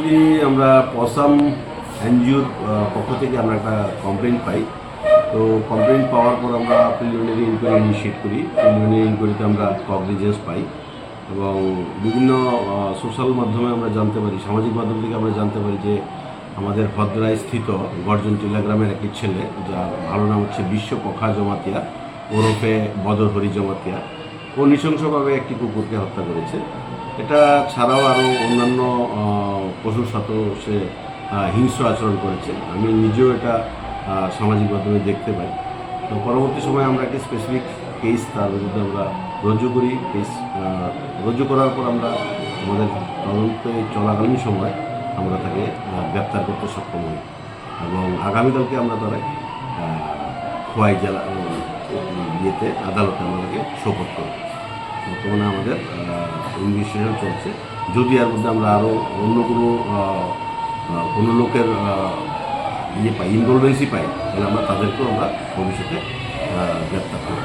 Recently আমরা পসাম এনজিওর পক্ষ থেকে আমরা একটা কমপ্লেন পাই। তো কমপ্লেন পাওয়ার পর আমরা প্রিলিমিনারি ইনকোয়ারি ইনিশিয়েট করি। প্রিলিমিনারি ইনকোয়ারিতে আমরা কগনিজেন্স পাই এবং বিভিন্ন সোশ্যাল মাধ্যমে আমরা জানতে পারি, সামাজিক মাধ্যম থেকে আমরা জানতে পারি যে আমাদের ভদ্রায় স্থিত গর্জন টিলা গ্রামের একটি ছেলে, যার ভালো নাম হচ্ছে বিশ্ব পখা জমাতিয়া ওরফে বদর হরি জমাতিয়া, ও নৃশংসভাবে একটি কুকুরকে হত্যা করেছে। এটা ছাড়াও আরও অন্যান্য পশুর সাথেও সে হিংস্র আচরণ করেছে। আমি নিজেও এটা সামাজিক মাধ্যমে দেখতে পাই। তো পরবর্তী সময়ে আমরা একটি স্পেসিফিক কেস তার বিরুদ্ধে আমরা রুজু করি। কেস রুজু করার পর আমরা আমাদের তদন্তে চলাকালীন সময় আমরা তাকে গ্রেপ্তার করতে সক্ষম হই এবং আগামীকালকে আমরা তারা খোয়াই জেলা ইয়েতে আদালতে আমরা তাকে সোপর্দ করি। বর্তমানে আমাদের ইনভেস্টিগেশন চলছে। যদি এর মধ্যে আমরা আরও অন্য কোনো লোকের ইনভলভেন্সি পাই, তাহলে আমরা তাদেরকেও আমরা ভবিষ্যতে গ্রেপ্তার করব।